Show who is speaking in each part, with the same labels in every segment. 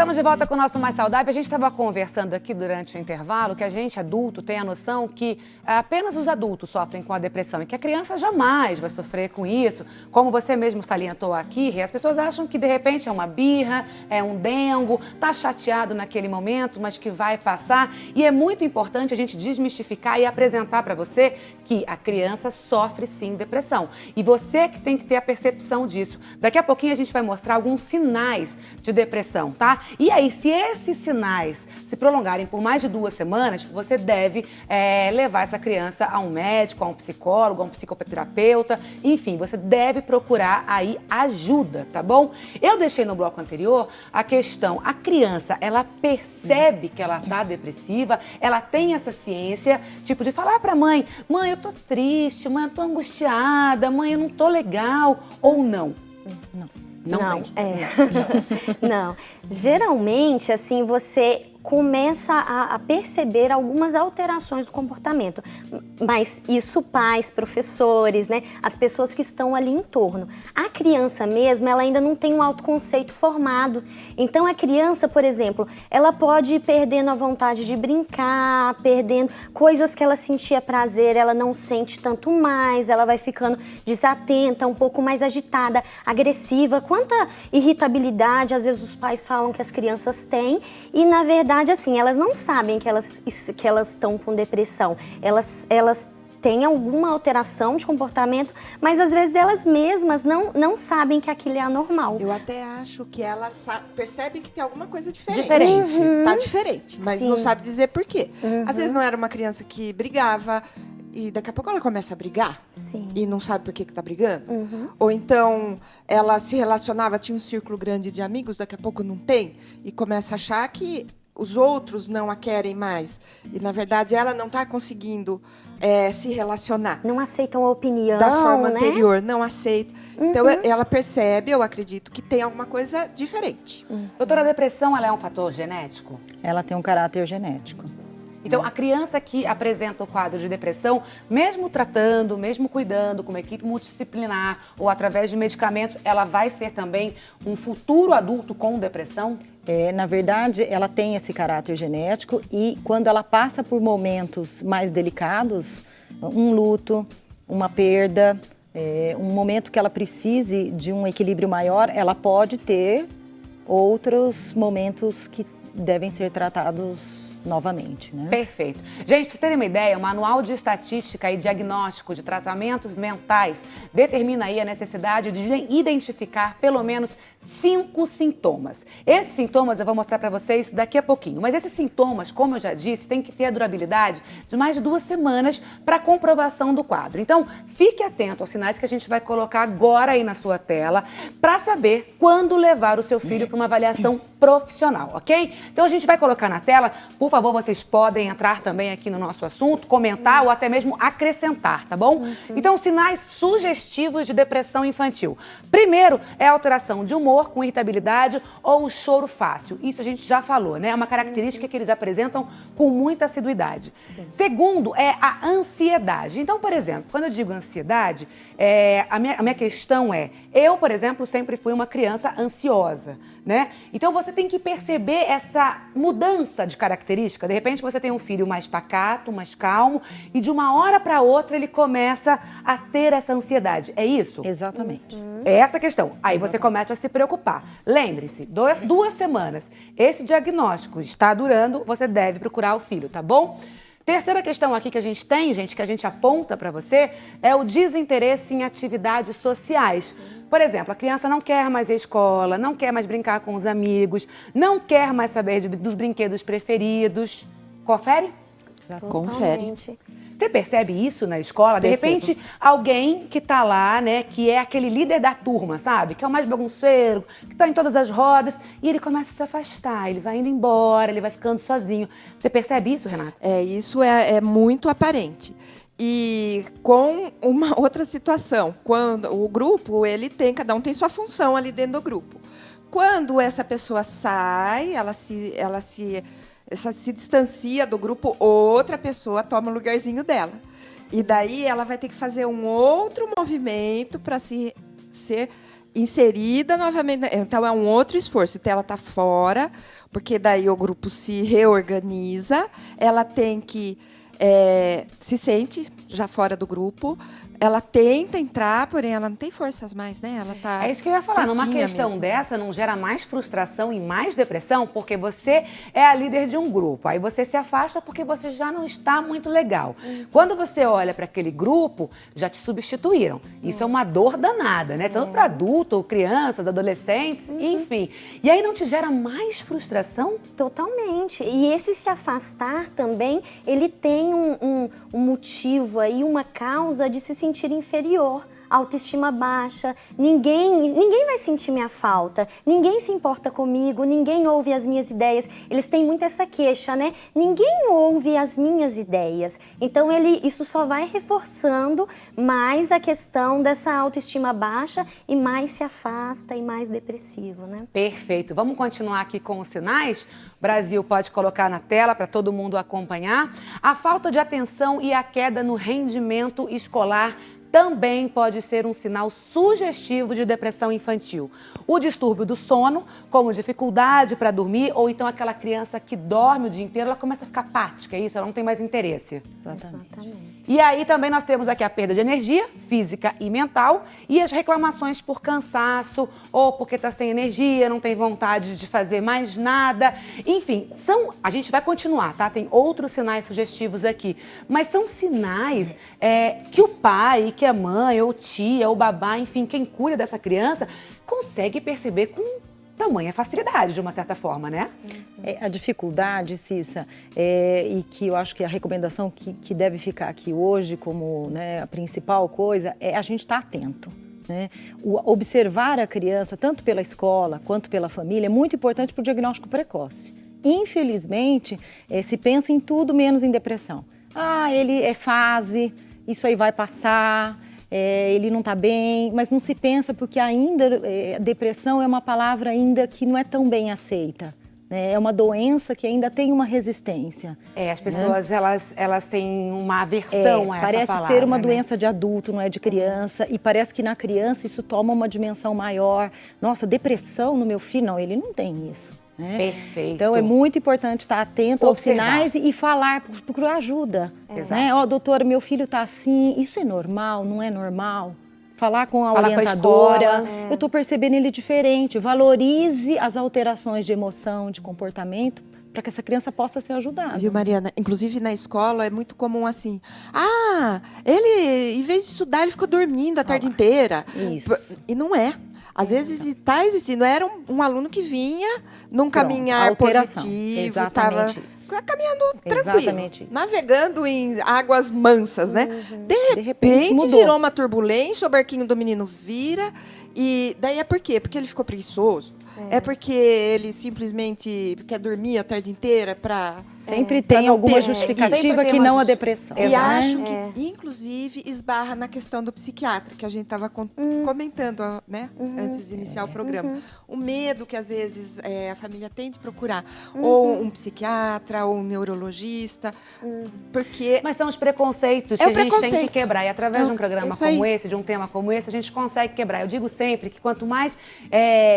Speaker 1: Estamos de volta com o nosso Mais Saudável. A gente estava conversando aqui durante o intervalo que a gente, adulto, tem a noção que apenas os adultos sofrem com a depressão e que a criança jamais vai sofrer com isso. Como você mesmo salientou aqui, as pessoas acham que de repente é uma birra, é um dengo, tá chateado naquele momento, mas que vai passar. E é muito importante a gente desmistificar e apresentar para você que a criança sofre sim depressão. E você que tem que ter a percepção disso. Daqui a pouquinho a gente vai mostrar alguns sinais de depressão, tá? E aí, se esses sinais se prolongarem por mais de 2 semanas, você deve levar essa criança a um médico, a um psicólogo, a um psicoterapeuta, enfim, você deve procurar aí ajuda, tá bom? Eu deixei no bloco anterior a questão, a criança, ela percebe que ela tá depressiva, ela tem essa ciência, tipo de falar pra mãe, mãe, eu tô triste, mãe, eu tô angustiada, mãe, eu não tô legal, ou não?
Speaker 2: Não. Não. Geralmente, assim, você começa a perceber algumas alterações do comportamento, mas isso pais, professores, né, as pessoas que estão ali em torno. A criança mesmo, ela ainda não tem um autoconceito formado, então a criança, por exemplo, ela pode ir perdendo a vontade de brincar, perdendo coisas que ela sentia prazer, ela não sente tanto mais, ela vai ficando desatenta, um pouco mais agitada, agressiva, quanta irritabilidade às vezes os pais falam que as crianças têm e na verdade assim, elas não sabem que elas estão com depressão, elas têm alguma alteração de comportamento, mas às vezes elas mesmas não sabem que aquilo é anormal.
Speaker 3: Eu até acho que elas percebem que tem alguma coisa diferente. Tá diferente, mas
Speaker 2: Sim.
Speaker 3: não sabe dizer por quê. Às vezes não era uma criança que brigava e daqui a pouco ela começa a brigar.
Speaker 2: Sim.
Speaker 3: E não sabe por que tá brigando. Ou então ela se relacionava, tinha um círculo grande de amigos, daqui a pouco não tem e começa a achar que os outros não a querem mais. E, na verdade, ela não está conseguindo se relacionar.
Speaker 2: Não aceitam a opinião,
Speaker 3: da forma
Speaker 2: né?
Speaker 3: anterior, não aceita. Então, ela percebe, eu acredito, que tem alguma coisa diferente.
Speaker 1: Doutora, a depressão, ela é um fator genético?
Speaker 4: Ela tem um caráter genético.
Speaker 1: Então, a criança que apresenta o quadro de depressão, mesmo tratando, mesmo cuidando com uma equipe multidisciplinar ou através de medicamentos, ela vai ser também um futuro adulto com depressão?
Speaker 4: Na verdade, ela tem esse caráter genético e quando ela passa por momentos mais delicados, um luto, uma perda, um momento que ela precise de um equilíbrio maior, ela pode ter outros momentos que devem ser tratados novamente, né?
Speaker 1: Perfeito. Gente, pra vocês terem uma ideia, o Manual de Estatística e Diagnóstico de Tratamentos Mentais determina aí a necessidade de identificar pelo menos 5 sintomas. Esses sintomas eu vou mostrar para vocês daqui a pouquinho, mas esses sintomas, como eu já disse, tem que ter a durabilidade de mais de 2 semanas para comprovação do quadro. Então, fique atento aos sinais que a gente vai colocar agora aí na sua tela para saber quando levar o seu filho para uma avaliação profissional, ok? Então, a gente vai colocar na tela. Por favor, vocês podem entrar também aqui no nosso assunto, comentar ou até mesmo acrescentar, tá bom? Então, sinais sugestivos de depressão infantil. Primeiro é a alteração de humor com irritabilidade ou o choro fácil. Isso a gente já falou, né? É uma característica que eles apresentam com muita assiduidade. Sim. Segundo é a ansiedade. Então, por exemplo, quando eu digo ansiedade, a minha questão é, eu, por exemplo, sempre fui uma criança ansiosa, né? Então, você tem que perceber essa mudança de característica. De repente, você tem um filho mais pacato, mais calmo, e de uma hora para outra ele começa a ter essa ansiedade. É isso?
Speaker 4: Exatamente.
Speaker 1: É essa a questão. Aí você começa a se preocupar. Lembre-se, 2 semanas. Esse diagnóstico está durando, você deve procurar auxílio, tá bom? Terceira questão aqui que a gente tem, gente, que a gente aponta para você, é o desinteresse em atividades sociais. Por exemplo, a criança não quer mais ir à escola, não quer mais brincar com os amigos, não quer mais saber dos brinquedos preferidos. Confere?
Speaker 3: Confere.
Speaker 1: Você percebe isso na escola? De repente, alguém que tá lá, né, que é aquele líder da turma, sabe? Que é o mais bagunceiro, que tá em todas as rodas, e ele começa a se afastar, ele vai indo embora, ele vai ficando sozinho. Você percebe isso, Renata?
Speaker 3: Isso é muito aparente. E com uma outra situação, quando o grupo, cada um tem sua função ali dentro do grupo. Quando essa pessoa sai, ela se distancia do grupo, outra pessoa toma o lugarzinho dela. Sim. E daí ela vai ter que fazer um outro movimento para ser inserida novamente. Então, é um outro esforço. Então, ela está fora, porque daí o grupo se reorganiza, ela tem que se sente já fora do grupo, ela tenta entrar, porém ela não tem forças mais, né? Ela tá
Speaker 1: É isso que eu ia falar, numa questão
Speaker 3: mesmo.
Speaker 1: dessa não gera mais frustração e mais depressão, porque você é a líder de um grupo, aí você se afasta porque você já não está muito legal. Quando você olha para aquele grupo, já te substituíram. Isso é uma dor danada, né? Tanto para adulto, crianças, adolescentes, enfim. E aí não te gera mais frustração?
Speaker 2: Totalmente. E esse se afastar também, ele tem um motivo aí, uma causa de se sentir inferior, autoestima baixa, ninguém vai sentir minha falta, ninguém se importa comigo, ninguém ouve as minhas ideias. Eles têm muito essa queixa, né? Ninguém ouve as minhas ideias. Então, isso só vai reforçando mais a questão dessa autoestima baixa e mais se afasta e mais depressivo, né?
Speaker 1: Perfeito. Vamos continuar aqui com os sinais? Brasil pode colocar na tela para todo mundo acompanhar. A falta de atenção e a queda no rendimento escolar também pode ser um sinal sugestivo de depressão infantil. O distúrbio do sono, como dificuldade para dormir, ou então aquela criança que dorme o dia inteiro, ela começa a ficar apática, é isso? Ela não tem mais interesse.
Speaker 2: Exatamente.
Speaker 1: E aí também nós temos aqui a perda de energia física e mental e as reclamações por cansaço ou porque está sem energia, não tem vontade de fazer mais nada. Enfim, a gente vai continuar, tá? Tem outros sinais sugestivos aqui, mas são sinais que o pai, que a mãe, ou tia, ou babá, enfim, quem cuida dessa criança, consegue perceber com tamanha facilidade, de uma certa forma, né?
Speaker 4: A dificuldade, Cissa, e que eu acho que a recomendação que deve ficar aqui hoje como, né, a principal coisa é a gente estar atento. Né? Observar a criança, tanto pela escola quanto pela família, é muito importante para o diagnóstico precoce. Infelizmente, se pensa em tudo menos em depressão. Ele é fase, isso aí vai passar, ele não está bem, mas não se pensa porque ainda depressão é uma palavra ainda que não é tão bem aceita. É uma doença que ainda tem uma resistência.
Speaker 1: As pessoas, elas têm uma aversão a essa
Speaker 4: parece
Speaker 1: palavra.
Speaker 4: Parece ser uma doença de adulto, não é de criança. E parece que na criança isso toma uma dimensão maior. Nossa, depressão no meu filho? Não, ele não tem isso. Né?
Speaker 1: Perfeito.
Speaker 4: Então, é muito importante estar atento aos sinais e falar, procurar ajuda. Né? Doutora, meu filho está assim, isso é normal, não é normal? Falar com a orientadora, eu estou percebendo ele diferente. Valorize as alterações de emoção, de comportamento, para que essa criança possa ser ajudada.
Speaker 3: Viu, Mariana? Inclusive na escola é muito comum assim, ele, em vez de estudar, ele ficou dormindo a tarde inteira.
Speaker 4: Isso.
Speaker 3: E não é. Às vezes está existindo. Era um aluno que vinha num caminhar positivo, estava caminhando tranquilo, navegando em águas mansas, né? De repente virou uma turbulência, o barquinho do menino vira. E daí é por quê? Porque ele ficou preguiçoso? É porque ele simplesmente quer dormir a tarde inteira para...
Speaker 4: Sempre tem alguma justificativa que não a depressão.
Speaker 3: E acho que, inclusive, esbarra na questão do psiquiatra, que a gente estava comentando, né? Antes de iniciar o programa. O medo que, às vezes, a família tem de procurar ou um psiquiatra ou um neurologista, porque...
Speaker 1: Mas são os preconceitos que a gente tem que quebrar. E através de um programa como esse, de um tema como esse, a gente consegue quebrar. Eu digo sempre que quanto mais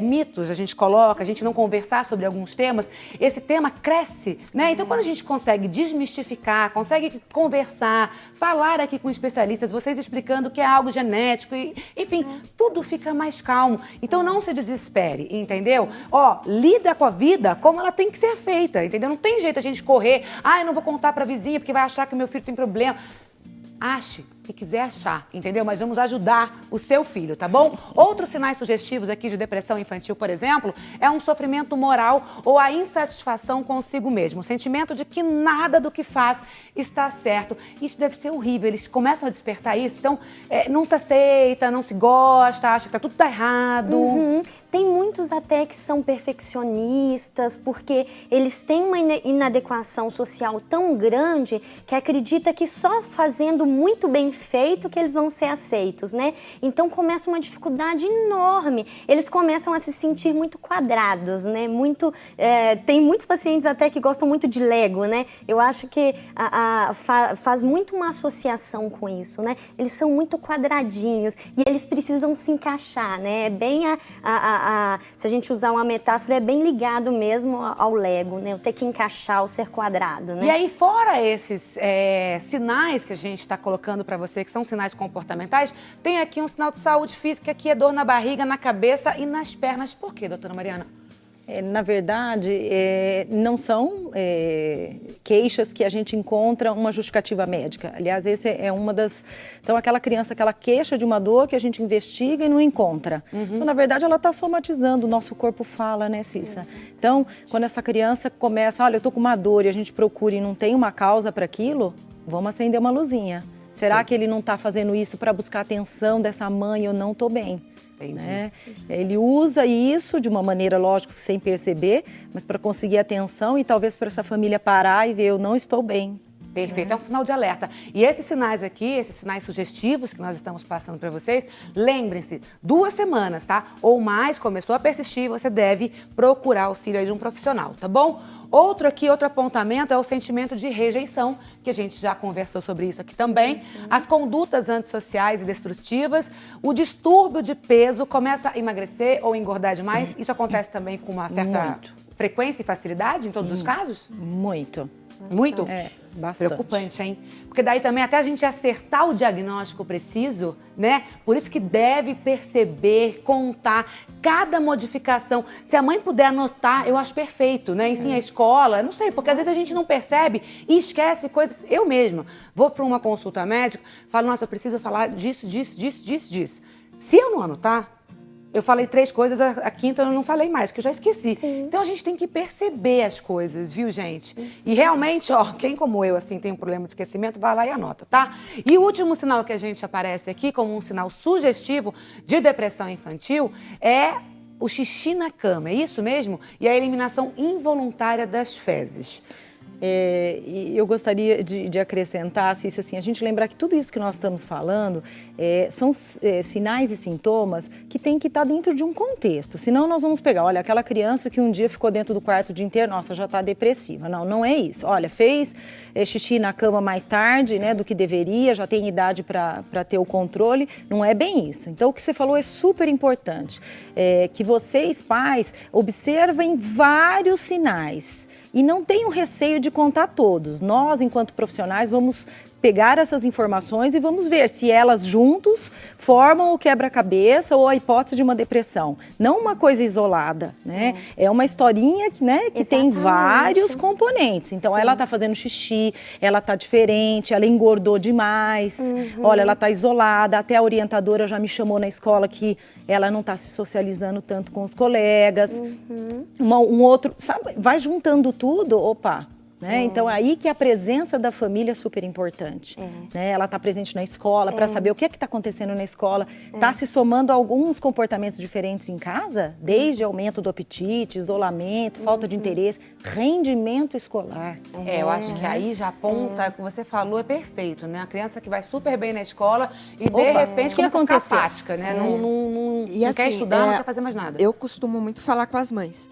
Speaker 1: mitos a gente coloca, a gente não conversar sobre alguns temas, esse tema cresce, né? Então, quando a gente consegue desmistificar, consegue conversar, falar aqui com especialistas, vocês explicando que é algo genético, enfim, tudo fica mais calmo. Então, não se desespere, entendeu? Lida com a vida como ela tem que ser feita, entendeu? Não tem jeito a gente correr, eu não vou contar pra vizinha porque vai achar que o meu filho tem problema. Ache o que quiser achar, entendeu? Mas vamos ajudar o seu filho, tá bom? Outros sinais sugestivos aqui de depressão infantil, por exemplo, é um sofrimento moral ou a insatisfação consigo mesmo. O sentimento de que nada do que faz está certo. Isso deve ser horrível. Eles começam a despertar isso, então não se aceita, não se gosta, acha que tudo tá errado.
Speaker 2: Tem muitos até que são perfeccionistas, porque eles têm uma inadequação social tão grande que acredita que só fazendo muito bem feito que eles vão ser aceitos, né? Então começa uma dificuldade enorme. Eles começam a se sentir muito quadrados, né? Tem muitos pacientes até que gostam muito de Lego, né? Eu acho que faz muito uma associação com isso, né? Eles são muito quadradinhos e eles precisam se encaixar, né? É bem se a gente usar uma metáfora, é bem ligado mesmo ao Lego, né? Eu ter que encaixar o ser quadrado, né?
Speaker 1: E aí, fora esses sinais que a gente está colocando para você, que são sinais comportamentais, tem aqui um sinal de saúde física, que é dor na barriga, na cabeça e nas pernas. Por quê, doutora Mariana?
Speaker 4: Na verdade, não são queixas que a gente encontra uma justificativa médica. Aliás, esse é uma das... Então, aquela criança que ela queixa de uma dor que a gente investiga e não encontra. Então, na verdade, ela está somatizando, o nosso corpo fala, né, Cissa? Então, quando essa criança começa, olha, eu estou com uma dor e a gente procura e não tem uma causa para aquilo, vamos acender uma luzinha. Será que ele não está fazendo isso para buscar a atenção dessa mãe, eu não estou bem? Né? Ele usa isso de uma maneira, lógico, sem perceber, mas para conseguir atenção e talvez para essa família parar e ver, eu não estou bem.
Speaker 1: Perfeito, é um sinal de alerta. E esses sinais aqui, esses sinais sugestivos que nós estamos passando para vocês, lembrem-se, 2 semanas, tá? Ou mais, começou a persistir, você deve procurar auxílio aí de um profissional, tá bom? Outro apontamento é o sentimento de rejeição, que a gente já conversou sobre isso aqui também. As condutas antissociais e destrutivas, o distúrbio de peso, começa a emagrecer ou engordar demais. Isso acontece também com uma certa frequência e facilidade em todos os casos?
Speaker 4: Muito.
Speaker 1: Muito?
Speaker 4: Bastante.
Speaker 1: Preocupante, hein? Porque daí também, até a gente acertar o diagnóstico preciso, né? Por isso que deve perceber, contar cada modificação. Se a mãe puder anotar, eu acho perfeito, né? Ensina a escola, não sei, porque às vezes a gente não percebe e esquece coisas. Eu mesma vou para uma consulta médica, falo, nossa, eu preciso falar disso. Se eu não anotar, eu falei 3 coisas, a quinta eu não falei mais, que eu já esqueci.
Speaker 2: Sim.
Speaker 1: Então a gente tem que perceber as coisas, viu, gente? E realmente, ó, quem como eu, assim, tem um problema de esquecimento, vai lá e anota, tá? E o último sinal que a gente aparece aqui, como um sinal sugestivo de depressão infantil, é o xixi na cama, é isso mesmo? E a eliminação involuntária das fezes.
Speaker 4: E eu gostaria de acrescentar, Cissa, assim, a gente lembrar que tudo isso que nós estamos falando são sinais e sintomas que tem que estar dentro de um contexto. Senão nós vamos pegar, olha, aquela criança que um dia ficou dentro do quarto o dia inteiro, nossa, já está depressiva. Não, não é isso. Olha, fez xixi na cama mais tarde, né, do que deveria, já tem idade para ter o controle. Não é bem isso. Então, o que você falou é super importante. Que vocês, pais, observem vários sinais. E não tenham receio de contar todos. Nós, enquanto profissionais, vamos pegar essas informações e vamos ver se elas juntos formam o quebra-cabeça ou a hipótese de uma depressão. Não uma coisa isolada, né? É uma historinha, né, que tem vários componentes. Então, ela está fazendo xixi, ela está diferente, ela engordou demais, olha, ela está isolada, até a orientadora já me chamou na escola que ela não está se socializando tanto com os colegas. Um outro, sabe, vai juntando tudo, opa. Né? Então, aí que a presença da família é super importante. Né? Ela está presente na escola para saber o que é que está acontecendo na escola. Está se somando a alguns comportamentos diferentes em casa, desde aumento do apetite, isolamento, falta de interesse, rendimento escolar.
Speaker 1: Eu acho que aí já aponta, o que você falou é perfeito, né? A criança que vai super bem na escola e de repente começa a ficar apática, né? Não quer estudar, não quer fazer mais nada.
Speaker 3: Eu costumo muito falar com as mães.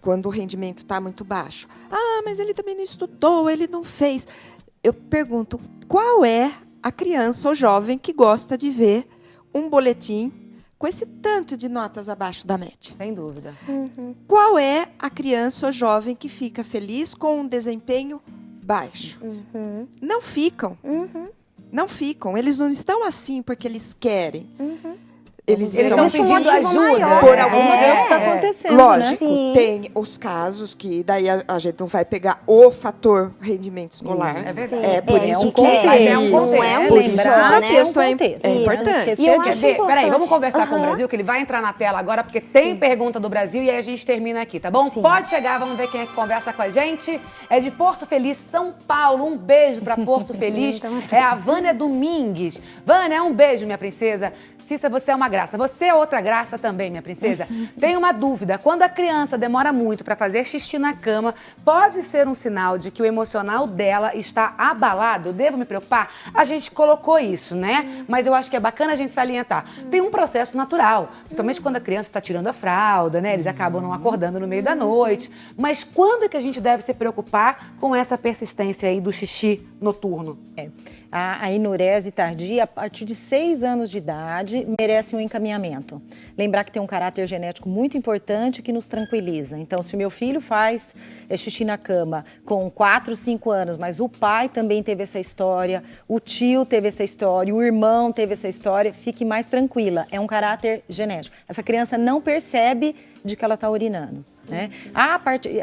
Speaker 3: Quando o rendimento está muito baixo. Ah, mas ele também não estudou, ele não fez. Eu pergunto, qual é a criança ou jovem que gosta de ver um boletim com esse tanto de notas abaixo da média?
Speaker 1: Sem dúvida.
Speaker 3: Qual é a criança ou jovem que fica feliz com um desempenho baixo? Não ficam. Não ficam. Eles não estão assim porque eles querem. Eles estão
Speaker 1: pedindo ajuda
Speaker 3: por alguma
Speaker 4: coisa que está acontecendo.
Speaker 3: Lógico, tem os casos que daí a gente não vai pegar o fator rendimento escolar.
Speaker 1: É
Speaker 3: por isso que
Speaker 1: é um
Speaker 3: contexto é importante.
Speaker 1: E eu acho peraí, vamos conversar com o Brasil, que ele vai entrar na tela agora, porque tem pergunta do Brasil e aí a gente termina aqui, tá bom? Pode chegar, vamos ver quem é que conversa com a gente. É de Porto Feliz, São Paulo. Um beijo para Porto Feliz. É a Vânia Domingues. Vânia, um beijo, minha princesa. Cissa, você é uma graça. Você é outra graça também, minha princesa. Tenho uma dúvida. Quando a criança demora muito para fazer xixi na cama, pode ser um sinal de que o emocional dela está abalado? Devo me preocupar? A gente colocou isso, né? Mas eu acho que é bacana a gente salientar. Tem um processo natural, principalmente quando a criança está tirando a fralda, né? Eles acabam não acordando no meio da noite. Mas quando é que a gente deve se preocupar com essa persistência aí do xixi noturno?
Speaker 4: A enurese tardia, a partir de 6 anos de idade, merece um encaminhamento. Lembrar que tem um caráter genético muito importante que nos tranquiliza. Então, se o meu filho faz xixi na cama com 4, 5 anos, mas o pai também teve essa história, o tio teve essa história, o irmão teve essa história, fique mais tranquila. É um caráter genético. Essa criança não percebe de que ela está urinando. Né?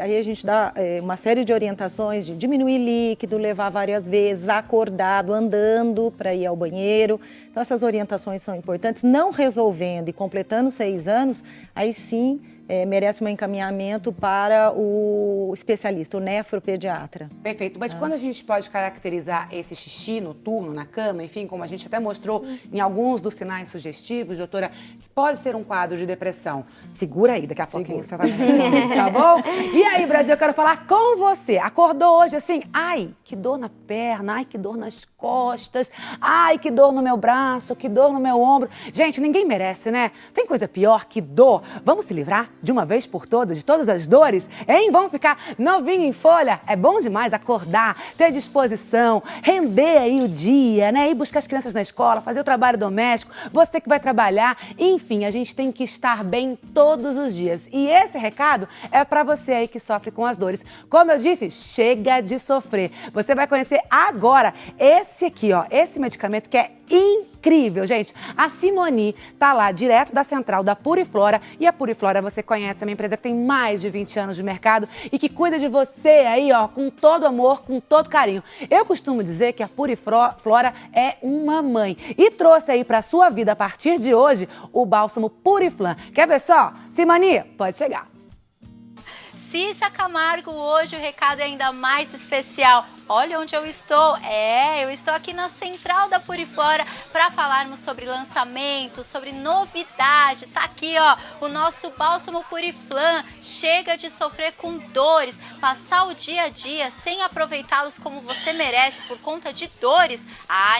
Speaker 4: Aí a gente dá uma série de orientações de diminuir líquido, levar várias vezes, acordado, andando para ir ao banheiro. Então essas orientações são importantes. Não resolvendo e completando 6 anos, aí sim merece um encaminhamento para o especialista, o nefropediatra.
Speaker 1: Perfeito, mas quando a gente pode caracterizar esse xixi noturno na cama, enfim, como a gente até mostrou em alguns dos sinais sugestivos, doutora, pode ser um quadro de depressão. Segura aí, daqui a pouquinho você vai ver, tá bom? E aí, Brasil, eu quero falar com você. Acordou hoje assim, ai, que dor na perna, ai, que dor nas costas, ai, que dor no meu braço, que dor no meu ombro. Gente, ninguém merece, né? Tem coisa pior que dor. Vamos se livrar de uma vez por todas, de todas as dores, hein? Vamos ficar novinho em folha? É bom demais acordar, ter disposição, render aí o dia, né? Ir buscar as crianças na escola, fazer o trabalho doméstico, você que vai trabalhar, enfim, a gente tem que estar bem todos os dias. E esse recado é para você aí que sofre com as dores. Como eu disse, chega de sofrer. Você vai conhecer agora esse aqui, ó, esse medicamento que é incrível, gente. A Simoni tá lá direto da central da Puriflora, e a Puriflora você conhece, é uma empresa que tem mais de 20 anos de mercado e que cuida de você aí, ó, com todo amor, com todo carinho. Eu costumo dizer que a Puriflora é uma mãe e trouxe aí pra sua vida a partir de hoje o bálsamo Puriflan. Quer ver só? Simoni, pode chegar.
Speaker 5: Cissa Camargo, hoje o recado é ainda mais especial. Olha onde eu estou. Eu estou aqui na central da Puriflora para falarmos sobre lançamento, sobre novidade. Tá aqui, ó, o nosso bálsamo Puriflan. Chega de sofrer com dores, passar o dia a dia sem aproveitá-los como você merece por conta de dores.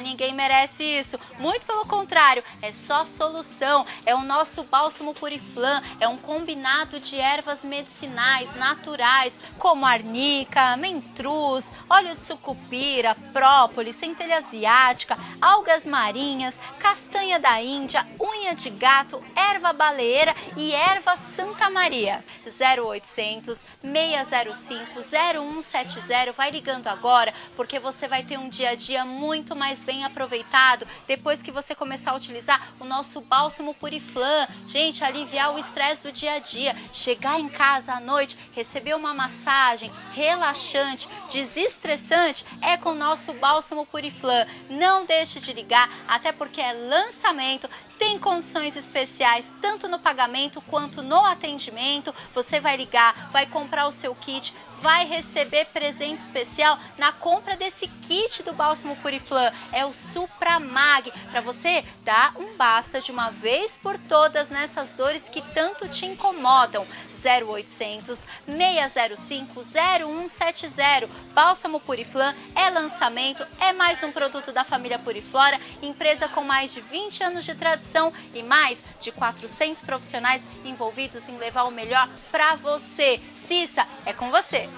Speaker 5: Ninguém merece isso. Muito pelo contrário, é só solução. É o nosso bálsamo Puriflan, é um combinado de ervas medicinais naturais, como arnica, mentruz, óleo de sucupira, própolis, centelha asiática, algas marinhas, castanha da Índia, unha de gato, erva baleeira e erva Santa Maria. 0800 605 0170, vai ligando agora, porque você vai ter um dia a dia muito mais bem aproveitado depois que você começar a utilizar o nosso bálsamo Puriflan. Gente, aliviar o estresse do dia a dia, chegar em casa à noite, receber uma massagem relaxante, desestressante, é com o nosso bálsamo Puriflan. Não deixe de ligar, até porque é lançamento, tem condições especiais tanto no pagamento quanto no atendimento. Você vai ligar, vai comprar o seu kit, vai receber presente especial na compra desse kit do bálsamo Puriflan. É o Supramag, para você dar um basta de uma vez por todas nessas dores que tanto te incomodam. 0800 605 0170. Bálsamo Puriflan é lançamento, é mais um produto da família Puriflora, empresa com mais de 20 anos de tradição e mais de 400 profissionais envolvidos em levar o melhor para você. Cissa, é com você.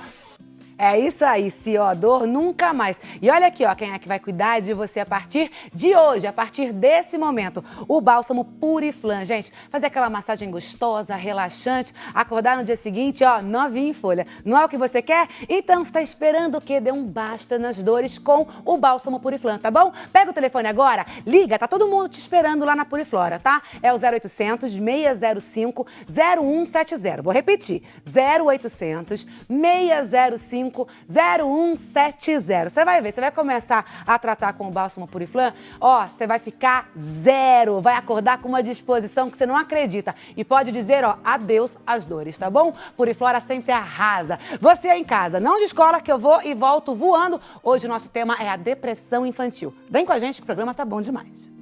Speaker 1: É isso aí, se ó, dor nunca mais. E olha aqui, ó, quem é que vai cuidar de você a partir de hoje, a partir desse momento. O bálsamo Puriflan, gente. Fazer aquela massagem gostosa, relaxante, acordar no dia seguinte, ó, novinho em folha. Não é o que você quer? Então, você tá esperando o quê? Dê um basta nas dores com o bálsamo Puriflan, tá bom? Pega o telefone agora, liga, tá todo mundo te esperando lá na Puriflora, tá? É o 0800 605 0170. Vou repetir, 0800 605 0170. Você vai ver, você vai começar a tratar com o bálsamo Puriflan, ó, você vai ficar zero, vai acordar com uma disposição que você não acredita e pode dizer, ó, adeus às dores, tá bom? Puriflora sempre arrasa. Você aí em casa, não descola que eu vou e volto voando. Hoje o nosso tema é a depressão infantil. Vem com a gente, o programa tá bom demais.